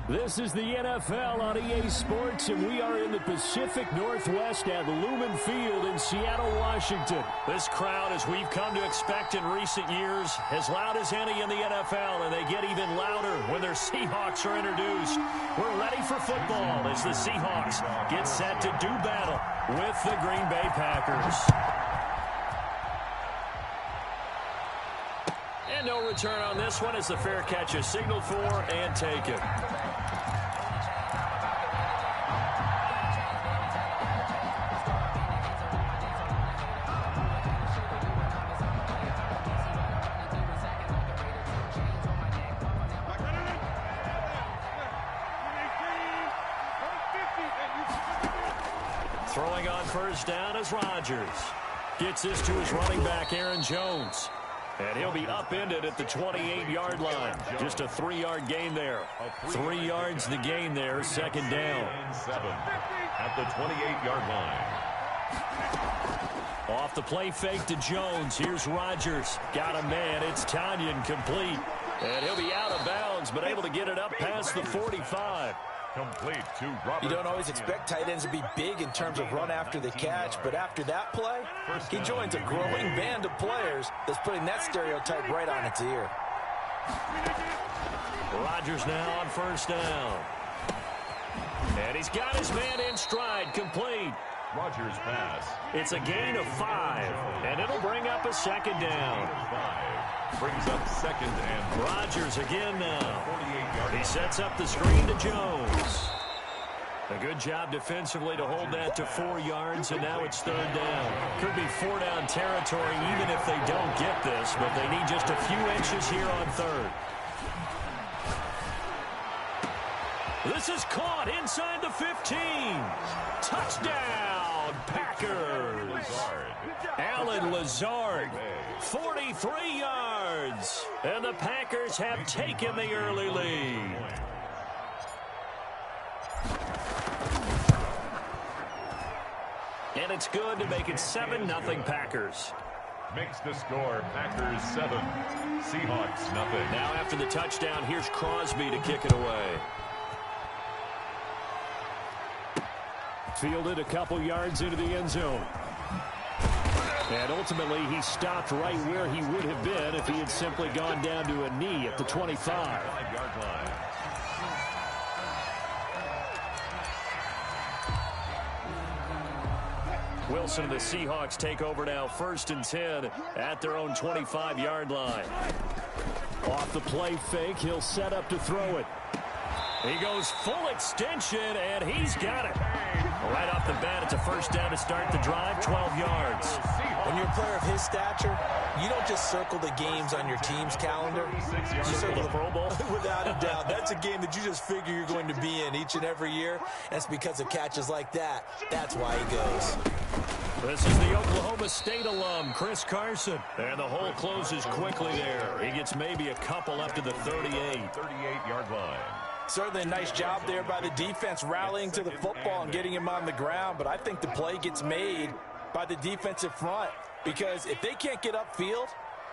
This is the NFL on EA Sports, and we are in the Pacific Northwest at Lumen Field in Seattle, Washington. This crowd, as we've come to expect in recent years, as loud as any in the NFL, and they get even louder when their Seahawks are introduced. We're ready for football as the Seahawks get set to do battle with the Green Bay Packers. And no return on this one as the fair catch is signaled for and taken. Throwing on first down is Rodgers. Gets this to his running back, Aaron Jones. And he'll be upended at the 28-yard line. Just a 3-yard gain there. 3 yards the gain there, second down. 7 at the 28-yard line. Off the play fake to Jones. Here's Rodgers. Got a man. It's Tanyan complete. And he'll be out of bounds, but able to get it up past the 45. Complete to Robert. You don't always expect tight ends to be big in terms of run after the catch, but after that play, he joins a growing band of players that's putting that stereotype right on its ear. Rodgers now on first down. And he's got his man in stride, complete. Rodgers pass. It's a gain of 5, and it'll bring up a second down. 5 brings up second and Rodgers again now. 48-yard. He sets up the screen to Jones. A good job defensively to hold that to 4 yards, and now it's third down. Could be 4-down territory even if they don't get this, but they need just a few inches here on third. This is caught inside the 15. Touchdown, Packers. Allen Lazard, 43 yards. And the Packers have taken the early lead. And it's good to make it 7-0 Packers. Makes the score Packers 7, Seahawks nothing. Now after the touchdown, here's Crosby to kick it away. Fielded a couple yards into the end zone. And ultimately, he stopped right where he would have been if he had simply gone down to a knee at the 25. 5-yard line. Wilson and the Seahawks take over now, 1st and 10 at their own 25-yard line. Off the play fake, he'll set up to throw it. He goes full extension, and he's got it. Right off the bat, it's a first down to start the drive, 12 yards. When you're a player of his stature, you don't just circle the games on your team's calendar. You Circle the Pro Bowl? Without a doubt. That's a game that you just figure you're going to be in each and every year. That's because of catches like that. That's why he goes. This is the Oklahoma State alum, Chris Carson. And the hole closes quickly there. He gets maybe a couple up to the 38. 38-yard line. Certainly a nice job there by the defense rallying to the football and getting him on the ground. But I think the play gets made by the defensive front because if they can't get upfield,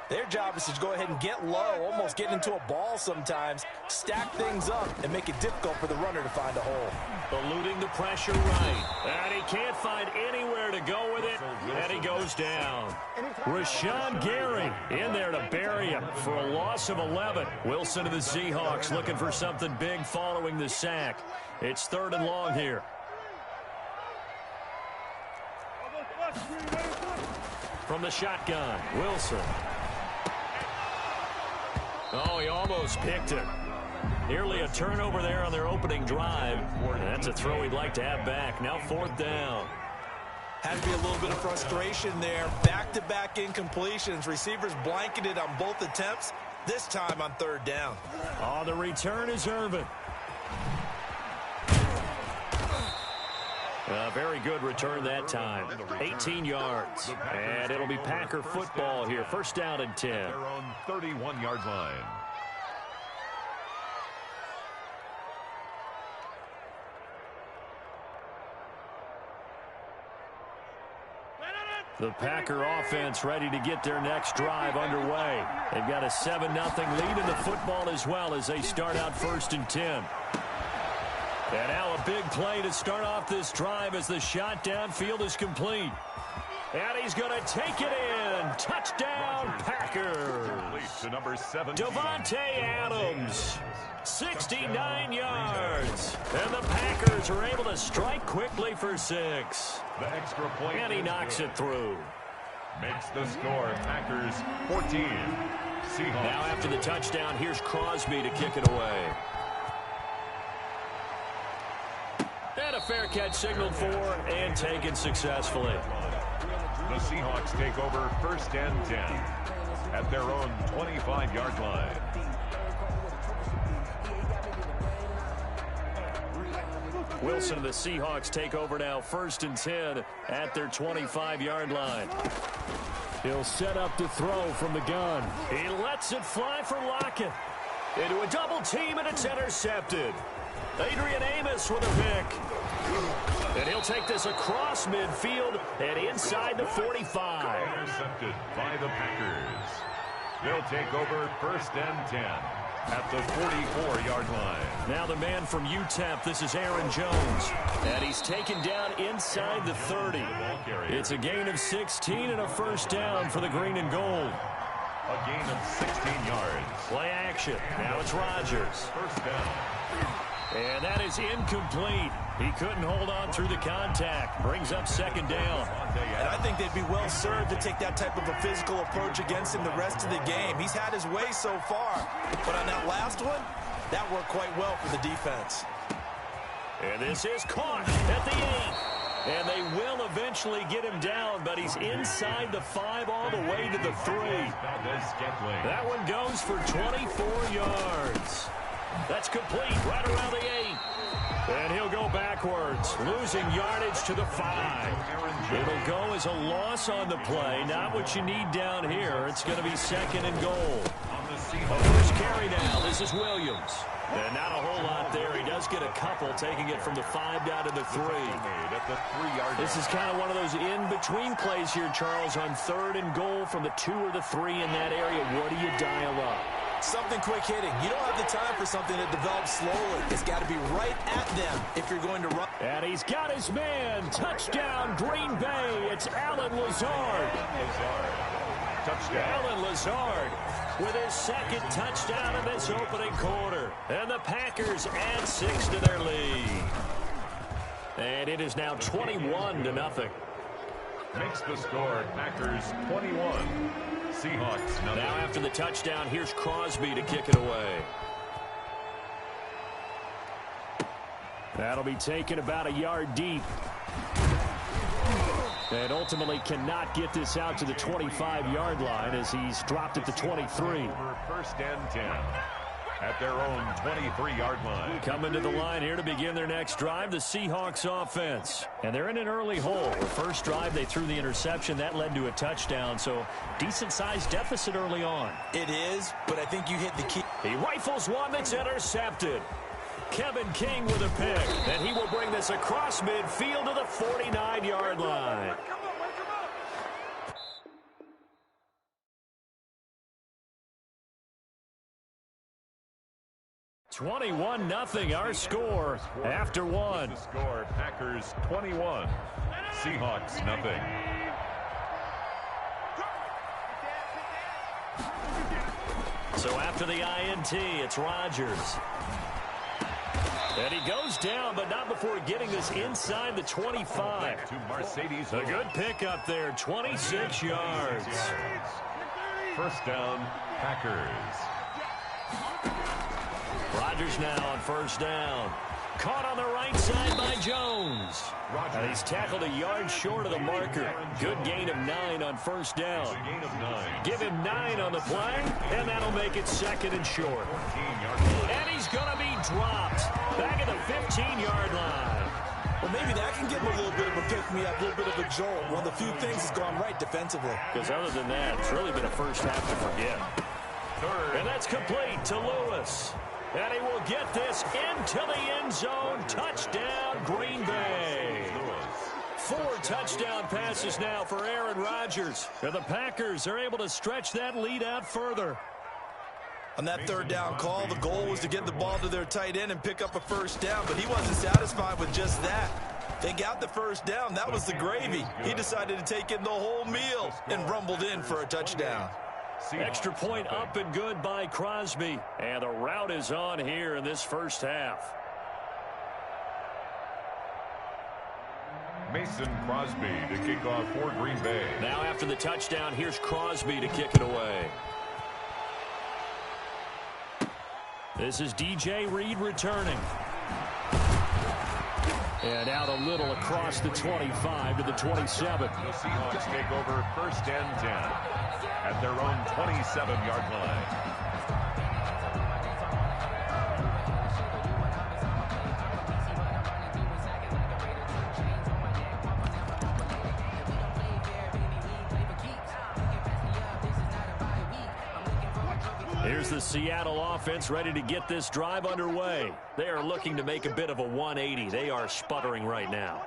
their job is to go ahead and get low, almost get into a ball sometimes, stack things up, and make it difficult for the runner to find a hole. Eluding the pressure right. And he can't find anywhere to go with it, and he goes down. Rashawn Gary in there to bury him for a loss of 11. Wilson and the Seahawks looking for something big following the sack. It's 3rd and long here. From the shotgun, Wilson. Oh, he almost picked it. Nearly a turnover there on their opening drive. And that's a throw he'd like to have back. Now 4th down. Had to be a little bit of frustration there. Back-to-back incompletions. Receivers blanketed on both attempts, this time on 3rd down. Oh, the return is Irvin. A very good return that time. 18 yards. And it'll be Packer football here. 1st down and 10. Their own 31-yard line. The Packer offense ready to get their next drive underway. They've got a 7-0 lead in the football as well as they start out 1st and 10. And now a big play to start off this drive as the shot downfield is complete. And he's going to take it in. Touchdown, Packers. To number 17. Davante Adams, 69 yards. And the Packers are able to strike quickly for 6. The extra point. And he knocks it through. Makes the score Packers 14. Seahawks. Now after the touchdown, here's Crosby to kick it away. And a fair catch signaled for and taken successfully. The Seahawks take over 1st and 10 at their own 25-yard line. Wilson and the Seahawks take over now 1st and 10 at their 25-yard line. He'll set up to throw from the gun. He lets it fly for Lockett. Into a double team, and it's intercepted. Adrian Amos with a pick. And he'll take this across midfield and inside the 45. Intercepted by the Packers. They'll take over 1st and 10 at the 44-yard line. Now the man from UTEP, this is Aaron Jones. And he's taken down inside the 30. It's a gain of 16 and a first down for the green and gold. A gain of 16 yards. Play action. Now it's Rodgers. First down. And that is incomplete. He couldn't hold on through the contact. Brings up 2nd down. And I think they'd be well served to take that type of a physical approach against him the rest of the game. He's had his way so far. But on that last one, that worked quite well for the defense. And this is caught at the 8. And they will eventually get him down, but he's inside the 5 all the way to the 3. That one goes for 24 yards. That's complete right around the 8. And he'll go backwards, losing yardage to the 5. It'll go as a loss on the play. Not what you need down here. It's going to be 2nd and goal. A first carry now. This is Williams. And not a whole lot there. He does get a couple, taking it from the 5 down to the 3. This is kind of one of those in-between plays here, Charles, on 3rd and goal from the 2 or the 3 in that area. What do you dial up? Something quick hitting. You don't have the time for something that develops slowly. It's got to be right at them if you're going to run. And he's got his man. Touchdown, Green Bay. It's Allen Lazard. Touchdown. Allen Lazard with his 2nd touchdown in this opening quarter. And the Packers add 6 to their lead. And it is now 21-0. Makes the score Packers 21. Seahawks nothing. Now after the touchdown, here's Crosby to kick it away. That'll be taken about a yard deep. And ultimately cannot get this out to the 25-yard line as he's dropped at the 23. 1st and 10 at their own 23-yard line. Coming to the line here to begin their next drive, the Seahawks offense. And they're in an early hole. The first drive, they threw the interception. That led to a touchdown, so decent-sized deficit early on. It is, but I think you hit the key. He rifles one that's intercepted. Kevin King with a pick, and he will bring this across midfield to the 49-yard line. 21-0 our score after one. The score Packers 21. Seahawks nothing. So after the INT, it's Rodgers. And he goes down, but not before getting this inside the 25. A good pickup there, 26 yards. First down, Packers. Rodgers now on first down. Caught on the right side by Jones. And he's tackled a yard short of the marker. Good gain of 9 on first down. Give him 9 on the play, and that'll make it 2nd and short. And he's going to be dropped back at the 15-yard line. Well, maybe that can give him a little bit of a pick-me-up, a little bit of a jolt. One of the few things that's gone right defensively. Because other than that, it's really been a first half to forget. And that's complete to Lewis. And he will get this into the end zone. Touchdown, Green Bay. 4 touchdown passes now for Aaron Rodgers. And the Packers are able to stretch that lead out further. On that third down call, the goal was to get the ball to their tight end and pick up a first down, but he wasn't satisfied with just that. They got the first down. That was the gravy. He decided to take in the whole meal and rumbled in for a touchdown. Extra point up and good by Crosby. And the route is on here in this first half. Mason Crosby to kick off for Green Bay. Now after the touchdown, here's Crosby to kick it away. This is DJ Reed returning. And out a little across the 25 to the 27. The Seahawks take over first and 10 at their own 27-yard line. Here's the Seattle offense ready to get this drive underway. They are looking to make a bit of a 180. They are sputtering right now.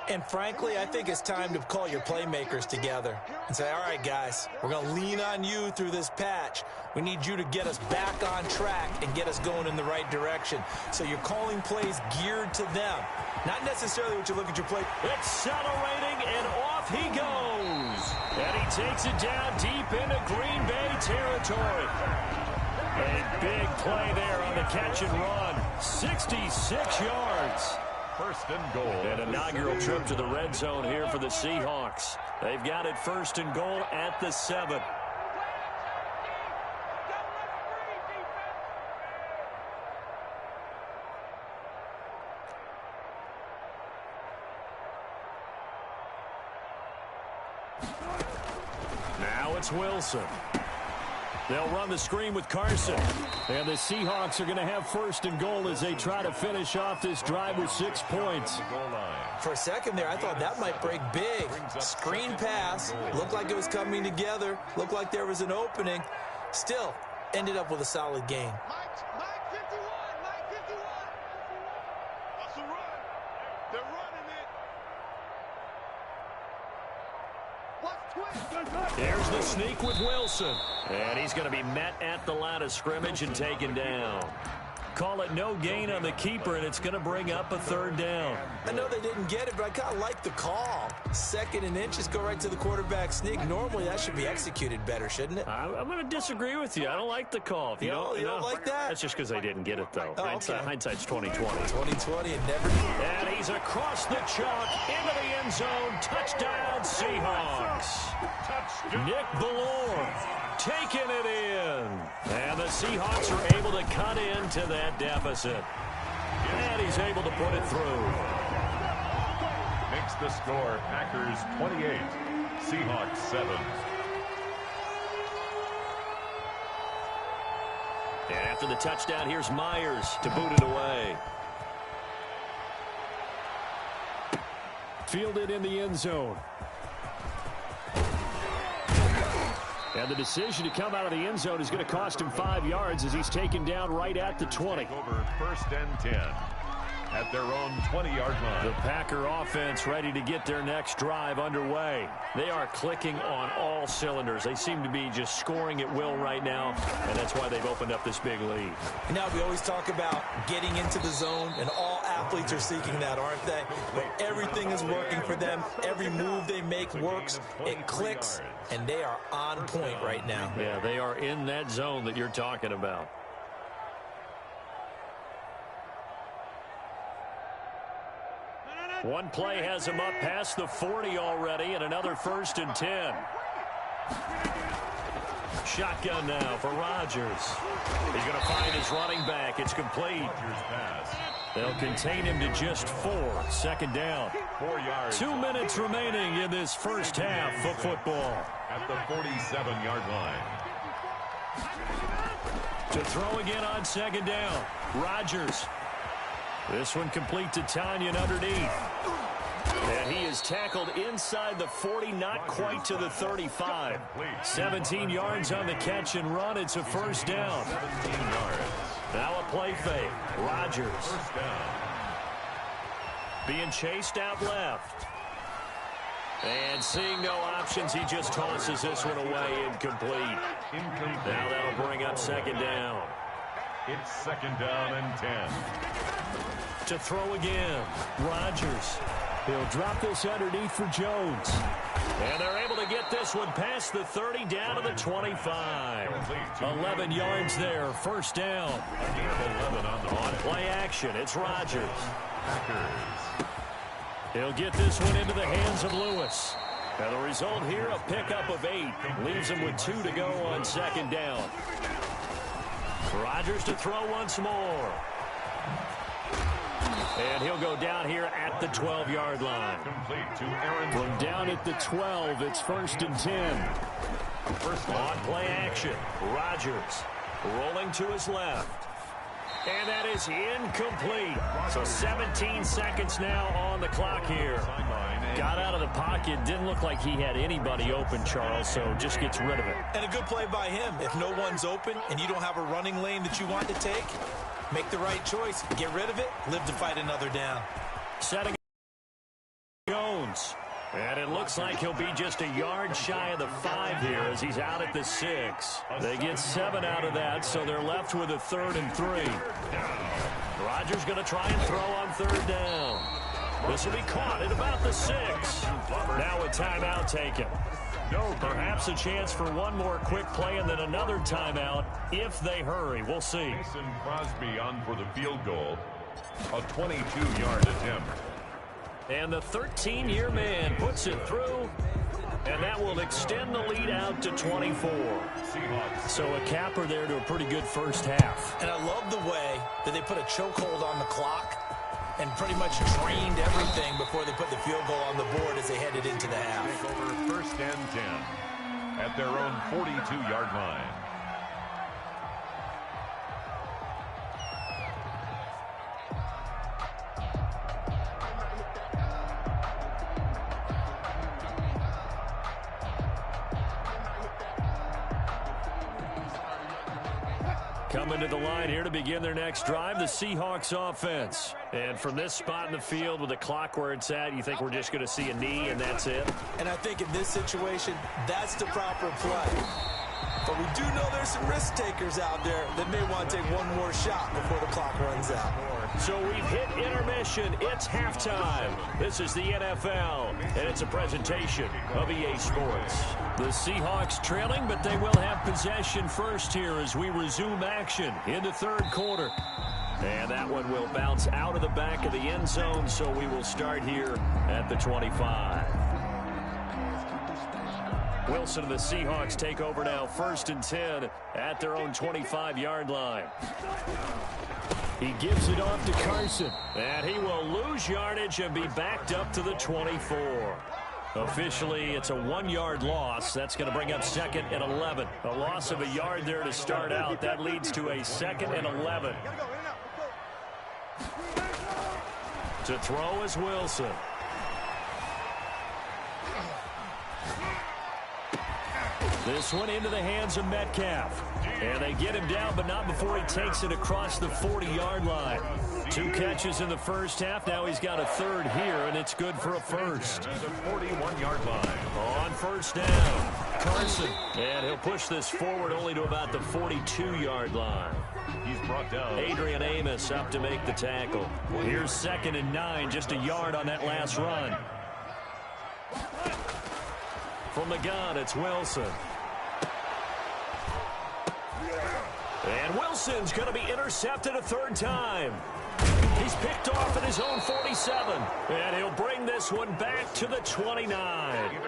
And frankly, I think it's time to call your playmakers together and say, all right, guys, we're going to lean on you through this patch. We need you to get us back on track and get us going in the right direction. So you're calling plays geared to them, not necessarily what you look at your play. Accelerating, and off he goes. And he takes it down deep into Green Bay territory. A big play there on the catch and run. 66 yards. First and goal. An inaugural trip to the red zone here for the Seahawks. They've got it first and goal at the 7. Now it's Wilson. They'll run the screen with Carson. And the Seahawks are going to have first and goal as they try to finish off this drive with 6 points. For a second there, I thought that might break big. Screen pass. Looked like it was coming together. Looked like there was an opening. Still, ended up with a solid gain. Mike 51. That's a run. They're running it. Here's the sneak with Wilson. And he's going to be met at the line of scrimmage and taken down. Call it no gain on the keeper, and it's going to bring up a third down. I know they didn't get it, but I kind of like the call. 2nd and inches, go right to the quarterback sneak. Normally, that should be executed better, shouldn't it? I'm going to disagree with you. I don't like the call. You don't like that? That's just because they didn't get it, though. Oh, okay. Hindsight's 20/20. 20/20 and never. And he's across the chalk into the end zone. Touchdown, Seahawks. Nick Ballore taking it in. And the Seahawks are able to cut into that deficit. And he's able to put it through. Makes the score Packers 28, Seahawks 7. And after the touchdown, here's Myers to boot it away. Fielded in the end zone. And the decision to come out of the end zone is going to cost him 5 yards as he's taken down right at the 20. Over first and 10 at their own 20-yard line. The Packer offense ready to get their next drive underway. They are clicking on all cylinders. They seem to be just scoring at will right now, and that's why they've opened up this big lead. Now, we always talk about getting into the zone, and all athletes are seeking that, aren't they? But everything is working for them. Every move they make works. It clicks, and they are on point right now. Yeah, they are in that zone that you're talking about. One play has him up past the 40 already, and another first and 10. Shotgun now for Rodgers. He's going to find his running back. It's complete. They'll contain him to just 4. 2nd down. 4 yards. 2 minutes remaining in this first half of football. At the 47-yard line. To throw again on 2nd down. Rodgers. This one complete to Tanyan underneath. And he is tackled inside the 40, not quite to the 35. 17 yards on the catch and run. It's a first down. 17 yards. Now a play fake. Rodgers. First down. Being chased out left. And seeing no options, he just tosses this one away incomplete. Now that'll bring up second down. It's second down and 10. To throw again, Rodgers. He'll drop this underneath for Jones. And they're able to get this one past the 30 down to the 25. 11 yards there, first down. 11 on play action, it's Rodgers. He'll get this one into the hands of Lewis. And the result here, a pickup of 8. Leaves him with 2 to go on second down. Rodgers to throw once more. And he'll go down here at the 12-yard line. From down at the 12, it's first and 10. On play action, Rodgers rolling to his left. And that is incomplete. So 17 seconds now on the clock here. Got out of the pocket. Didn't look like he had anybody open, Charles, so just gets rid of it. And a good play by him. If no one's open and you don't have a running lane that you want to take, make the right choice. Get rid of it. Live to fight another down. Setting Jones. And it looks like he'll be just a yard shy of the 5 here as he's out at the 6. They get 7 out of that, so they're left with a 3rd and 3. Rodgers going to try and throw on 3rd down. This will be caught at about the 6. Now a timeout taken. Perhaps a chance for one more quick play and then another timeout if they hurry. We'll see. Mason Crosby on for the field goal. A 22-yard attempt. And the 13-year man puts it through, and that will extend the lead out to 24. So a capper there to a pretty good first half. And I love the way that they put a chokehold on the clock and pretty much drained everything before they put the field goal on the board as they headed into the half. Take over first and 10 at their own 42-yard line. Coming to the line here to begin their next drive, the Seahawks offense. And from this spot in the field with the clock where it's at, you think we're just going to see a knee and that's it? And I think in this situation, that's the proper play. But we do know there's some risk takers out there that may want to take one more shot before the clock runs out. So we've hit intermission. It's halftime. This is the NFL, and it's a presentation of EA Sports. The Seahawks trailing, but they will have possession first here as we resume action in the third quarter. And that one will bounce out of the back of the end zone, so we will start here at the 25. Wilson and the Seahawks take over now, first and 10 at their own 25-yard line. He gives it off to Carson, and he will lose yardage and be backed up to the 24. Officially, it's a 1-yard loss. That's going to bring up second and 11. A loss of a yard there to start out. That leads to a second and 11. To throw is Wilson. This one into the hands of Metcalf. And they get him down, but not before he takes it across the 40-yard line. 2 catches in the first half. Now he's got a third here, and it's good for a first. The 41-yard line. On first down, Carson. And he'll push this forward only to about the 42-yard line. He's brought down. Adrian Amos up to make the tackle. Here's second and 9, just a yard on that last run. From the gun, it's Wilson. And Wilson's going to be intercepted a third time. He's picked off at his own 47. And he'll bring this one back to the 29.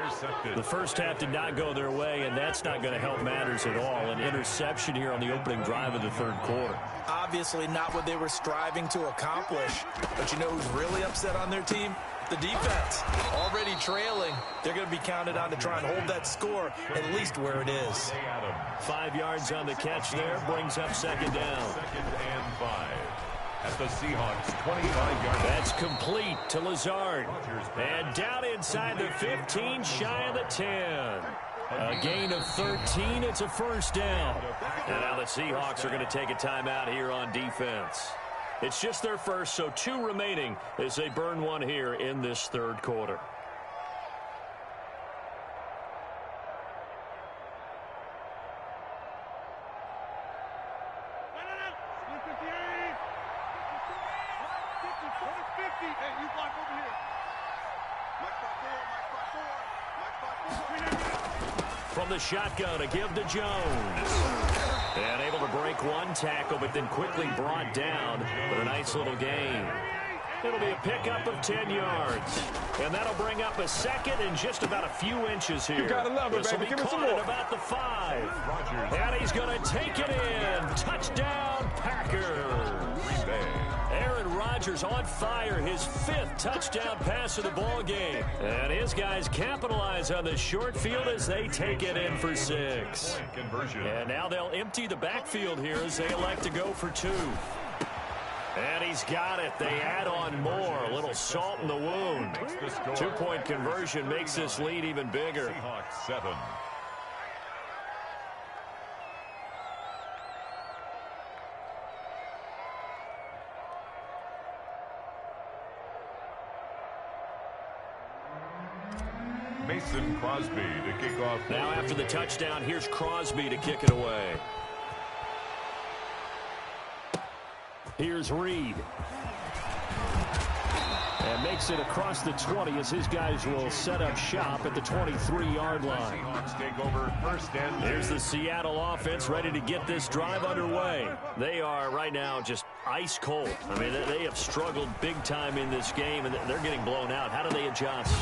The first half did not go their way, and that's not going to help matters at all. An interception here on the opening drive of the third quarter. Obviously not what they were striving to accomplish. But you know who's really upset on their team? The defense. Already trailing. They're going to be counted on to try and hold that score at least where it is. 5 yards on the catch there. Brings up second down. Second and 5 at the Seahawks 25-yard line. That's complete to Lazard. And down inside the 15, shy of the 10. A gain of 13. It's a first down. And now the Seahawks are going to take a timeout here on defense. It's just their first, so 2 remaining as they burn one here in this third quarter. deep. Hey, you block over here. Mike spot 4, Mike spot 4, Mike spot 4. From the shotgun, a give to Jones. And able to break one tackle, but then quickly brought down. But a nice little gain. It'll be a pickup of 10 yards. And that'll bring up a second and just about a few inches here. You gotta love it, baby. Give me some more. About the 5. And he's going to take it in. Touchdown, Packers. Aaron Rodgers on fire, his 5th touchdown pass of the ball game. And his guys capitalize on the short field as they take it in for 6. And now they'll empty the backfield here as they elect to go for 2. And he's got it. They add on more. A little salt in the wound. 2-point conversion makes this lead even bigger. Seahawks 7. Mason Crosby to kick off. Now after the touchdown, here's Crosby to kick it away. Here's Reed. And makes it across the 20 as his guys will set up shop at the 23-yard line. Seahawks take over first and 10. Here's the Seattle offense ready to get this drive underway. They are right now just ice cold. I mean, they have struggled big time in this game, and they're getting blown out. How do they adjust?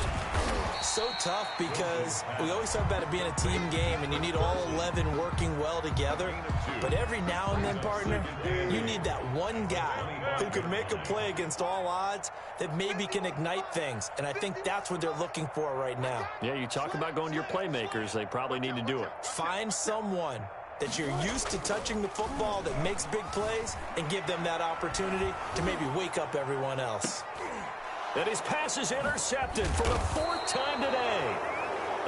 So tough because we always talk about it being a team game, and you need all 11 working well together. But every now and then, partner, you need that one guy who can make a play against all odds that maybe can ignite things. And I think that's what they're looking for right now. Yeah, you talk about going to your playmakers. They probably need to do it. Find someone that you're used to touching the football that makes big plays and give them that opportunity to maybe wake up everyone else. And his pass is intercepted for the 4th time today.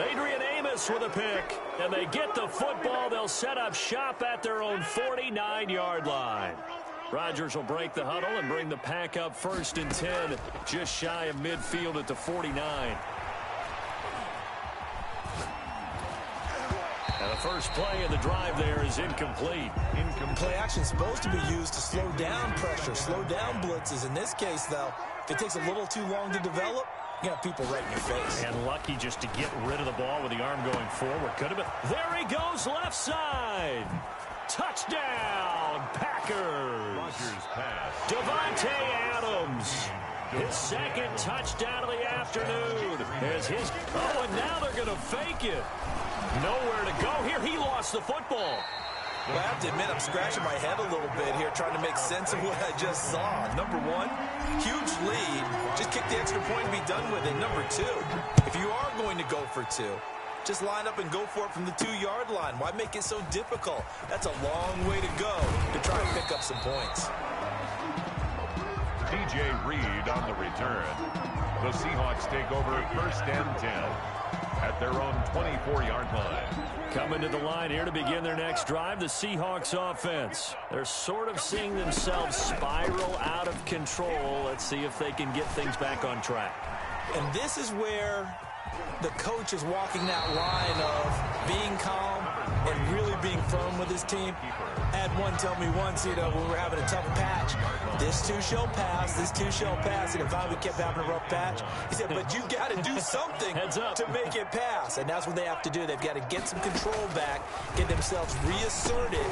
Adrian Amos with a pick. And they get the football. They'll set up shop at their own 49-yard line. Rodgers will break the huddle and bring the Pack up 1st and 10, just shy of midfield at the 49. And the first play of the drive there is incomplete. Play action supposed to be used to slow down pressure, slow down blitzes. In this case, though, if it takes a little too long to develop, you got people right in your face. And lucky just to get rid of the ball with the arm going forward. Could have been. There he goes, left side. Touchdown, Packers. Rodgers pass. Devontae Adams. His 2nd touchdown of the afternoon. Oh, and now they're going to fake it. Nowhere to go here. He lost the football. Well, I have to admit, I'm scratching my head a little bit here trying to make sense of what I just saw. Number 1, huge lead. Just kick the extra point and be done with it. Number 2, if you are going to go for 2, just line up and go for it from the 2-yard line. Why make it so difficult? That's a long way to go to try and pick up some points. DJ Reed on the return. The Seahawks take over 1st and 10 at their own 24-yard line. Coming to the line here to begin their next drive, the Seahawks offense. They're sort of seeing themselves spiral out of control. Let's see if they can get things back on track. And this is where the coach is walking that line of being calm and really being firm with his team. I had one tell me once, when we were having a tough patch, this too shall pass, this too shall pass. And if I kept having a rough patch, he said, but you got to do something to make it pass. And that's what they have to do. They've got to get some control back, get themselves reasserted,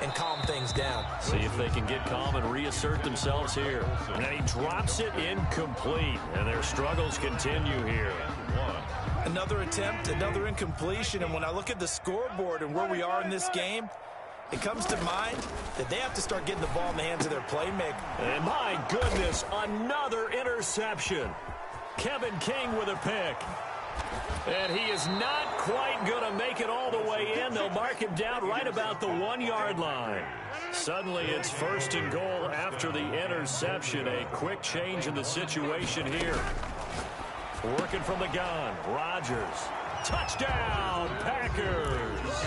and calm things down. See if they can get calm and reassert themselves here. And he drops it incomplete, and their struggles continue here. Another attempt, another incompletion, and when I look at the scoreboard and where we are in this game, it comes to mind that they have to start getting the ball in the hands of their playmaker. And my goodness, another interception. Kevin King with a pick. And he is not quite going to make it all the way in. They'll mark him down right about the 1-yard line. Suddenly it's 1st and goal after the interception. A quick change in the situation here. Working from the gun, Rodgers. Touchdown, Packers.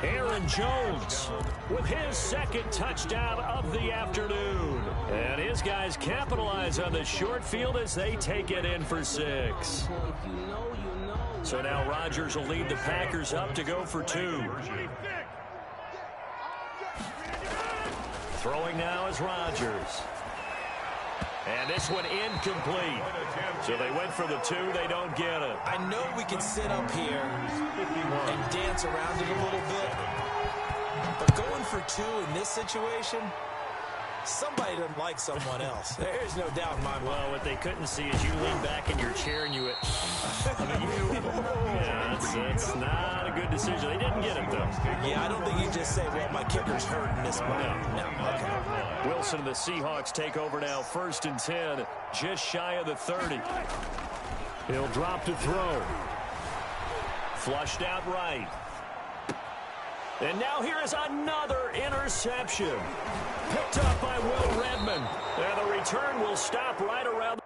Aaron Jones with his 2nd touchdown of the afternoon. And his guys capitalize on the short field as they take it in for 6. So now Rodgers will lead the Packers up to go for 2. Throwing now is Rodgers. And this one incomplete. So they went for the 2. They don't get it. I know we can sit up here and dance around it a little bit, but going for 2 in this situation, somebody doesn't like someone else. There's no doubt in my mind. Well, what they couldn't see is you lean back in your chair and you... yeah, it's not a good decision. They didn't get it, though. Yeah, I don't think you just say, well, my kicker's hurting this moment. No, okay. Wilson and the Seahawks take over now, 1st and 10, just shy of the 30. He'll drop to throw. Flushed out right. And now here is another interception. Picked up by Will Redmond. And the return will stop right around